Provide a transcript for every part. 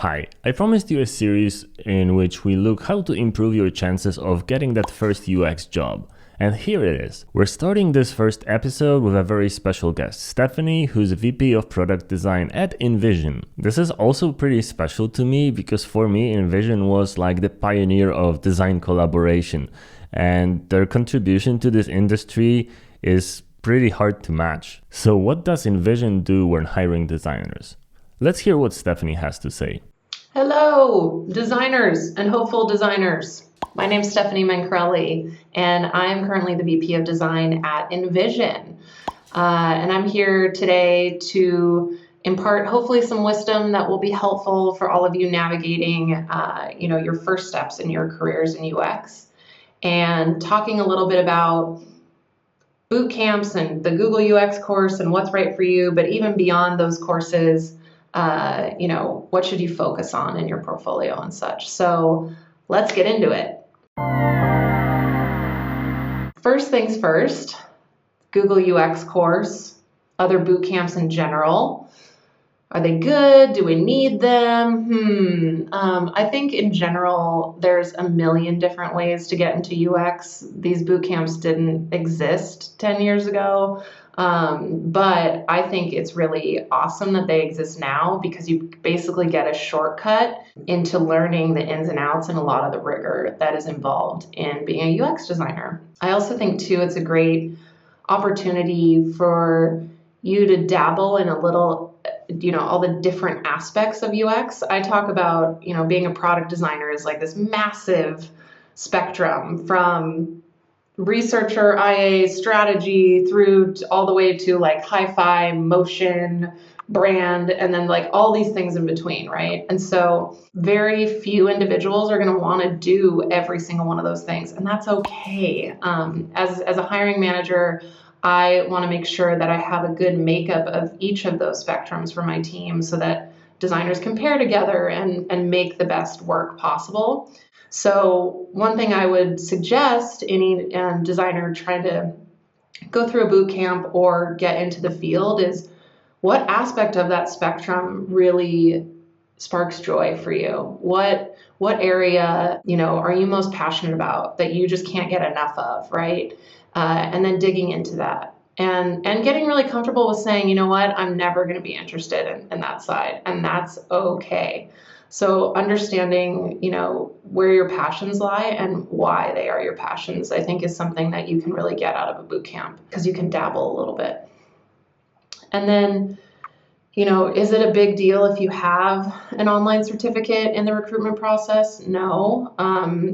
Hi, I promised you a series in which we look how to improve your chances of getting that first UX job. And here it is. We're starting this first episode with a very special guest, Stephanie, who's VP of Product Design at InVision. This is also pretty special to me because for me, InVision was like the pioneer of design collaboration. And their contribution to this industry is pretty hard to match. So what does InVision do when hiring designers? Let's hear what Stephanie has to say. Hello, designers and hopeful designers. My name's Stephanie Mencarelli, and I'm currently the VP of Design at InVision. And I'm here today to impart hopefully some wisdom that will be helpful for all of you navigating, your first steps in your careers in UX, and talking a little bit about boot camps and the Google UX course and what's right for you, but even beyond those courses, what should you focus on in your portfolio and such. So let's get into it. First things first, Google UX course, other boot camps in general. Are they good? Do we need them? I think in general, there's a million different ways to get into UX. These boot camps didn't exist 10 years ago. But I think it's really awesome that they exist now because you basically get a shortcut into learning the ins and outs and a lot of the rigor that is involved in being a UX designer. I also think too, it's a great opportunity for you to dabble in a little, all the different aspects of UX. I talk about, being a product designer is like this massive spectrum from researcher, IA, strategy, through all the way to like hi-fi, motion, brand, and then like all these things in between, right? And so very few individuals are going to want to do every single one of those things, and that's okay. As a hiring manager, I want to make sure that I have a good makeup of each of those spectrums for my team so that designers can pair together and make the best work possible. So one thing I would suggest any designer trying to go through a boot camp or get into the field is what aspect of that spectrum really sparks joy for you? What area, are you most passionate about that you just can't get enough of, right? And then digging into that and getting really comfortable with saying, you know what, I'm never going to be interested in that side, and that's okay. So understanding, where your passions lie and why they are your passions, I think is something that you can really get out of a boot camp because you can dabble a little bit. And then, is it a big deal if you have an online certificate in the recruitment process? No.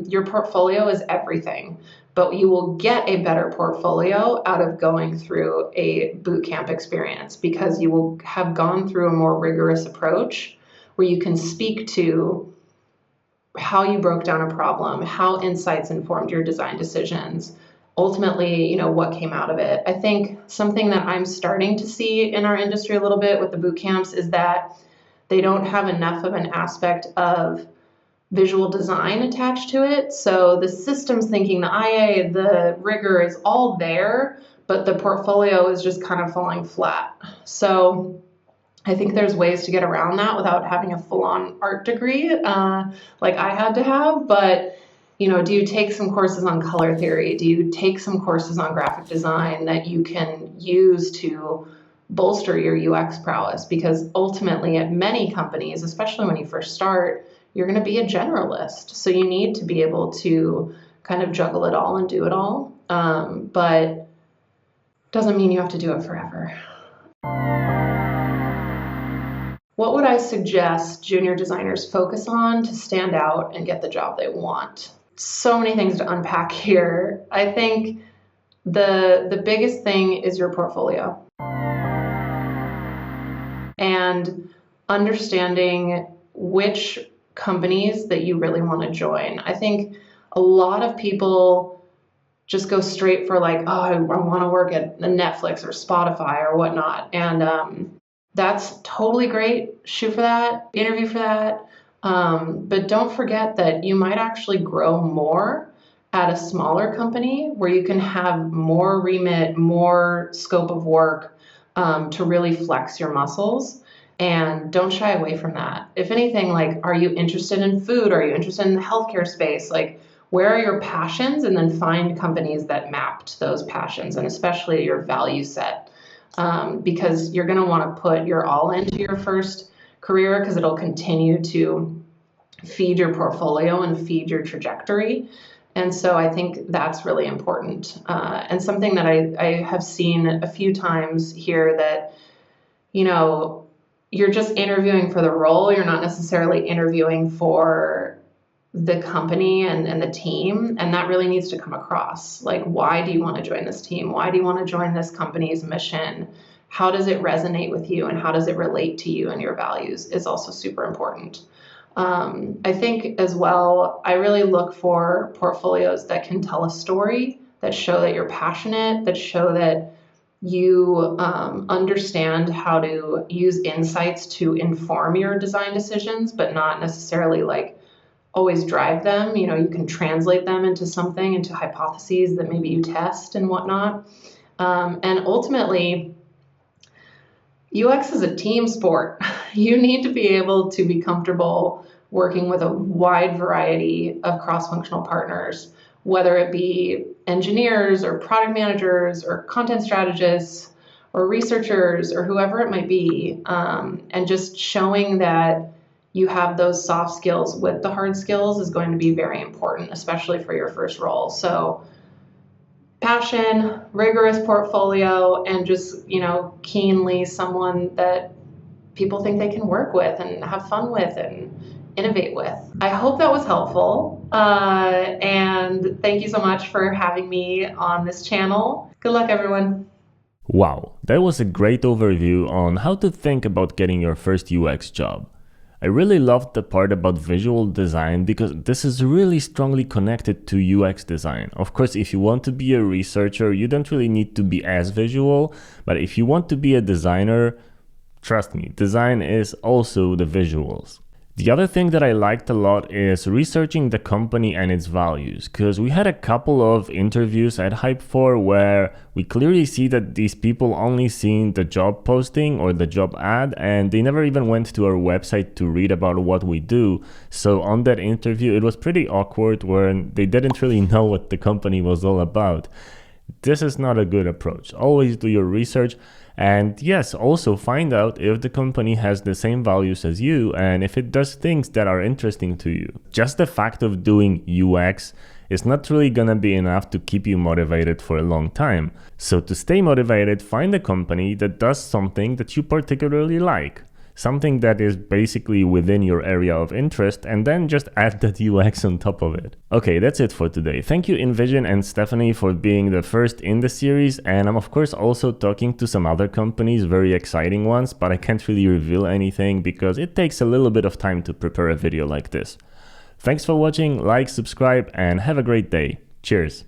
Your portfolio is everything, but you will get a better portfolio out of going through a boot camp experience because you will have gone through a more rigorous approach where you can speak to how you broke down a problem, how insights informed your design decisions, ultimately, what came out of it. I think something that I'm starting to see in our industry a little bit with the boot camps is that they don't have enough of an aspect of visual design attached to it. So the systems thinking, the IA, the rigor is all there, but the portfolio is just kind of falling flat. So I think there's ways to get around that without having a full-on art degree like I had to have. But, do you take some courses on color theory? Do you take some courses on graphic design that you can use to bolster your UX prowess? Because ultimately at many companies, especially when you first start, you're going to be a generalist. So you need to be able to kind of juggle it all and do it all. But doesn't mean you have to do it forever. What would I suggest junior designers focus on to stand out and get the job they want? So many things to unpack here. I think the biggest thing is your portfolio and understanding which companies that you really want to join. I think a lot of people just go straight for like, oh, I want to work at Netflix or Spotify or whatnot. And that's totally great. Shoot for that, interview for that. But don't forget that you might actually grow more at a smaller company where you can have more remit, more scope of work to really flex your muscles. And don't shy away from that. If anything, like, are you interested in food? Are you interested in the healthcare space? Like, where are your passions? And then find companies that mapped those passions, and especially your value set. Because you're going to want to put your all into your first career, because it'll continue to feed your portfolio and feed your trajectory. And so I think that's really important. And something that I have seen a few times here, that, you're just interviewing for the role. You're not necessarily interviewing for the company and the team. And that really needs to come across. Like, why do you want to join this team? Why do you want to join this company's mission? How does it resonate with you, and how does it relate to you and your values is also super important. I think as well, I really look for portfolios that can tell a story, that show that you're passionate, that show that you understand how to use insights to inform your design decisions, but not necessarily like always drive them. You can translate them into something, into hypotheses that maybe you test and whatnot. And ultimately, UX is a team sport. You need to be able to be comfortable working with a wide variety of cross-functional partners, whether it be engineers or product managers or content strategists or researchers or whoever it might be, and just showing that you have those soft skills with the hard skills is going to be very important, especially for your first role. So passion, rigorous portfolio, and just, keenly someone that people think they can work with and have fun with and innovate with. I hope that was helpful. And thank you so much for having me on this channel. Good luck, everyone. Wow, that was a great overview on how to think about getting your first UX job. I really loved the part about visual design, because this is really strongly connected to UX design. Of course, if you want to be a researcher, you don't really need to be as visual, but if you want to be a designer, trust me, design is also the visuals. The other thing that I liked a lot is researching the company and its values, because we had a couple of interviews at Hype4 where we clearly see that these people only seen the job posting or the job ad, and they never even went to our website to read about what we do. So on that interview, it was pretty awkward when they didn't really know what the company was all about. This is not a good approach. Always do your research. And yes, also find out if the company has the same values as you and if it does things that are interesting to you. Just the fact of doing UX is not really gonna be enough to keep you motivated for a long time. So to stay motivated, find a company that does something that you particularly like. Something that is basically within your area of interest, and then just add that UX on top of it. Okay, that's it for today. Thank you InVision and Stephanie for being the first in the series, and I'm of course also talking to some other companies, very exciting ones, but I can't really reveal anything because it takes a little bit of time to prepare a video like this. Thanks for watching, like, subscribe, and have a great day. Cheers!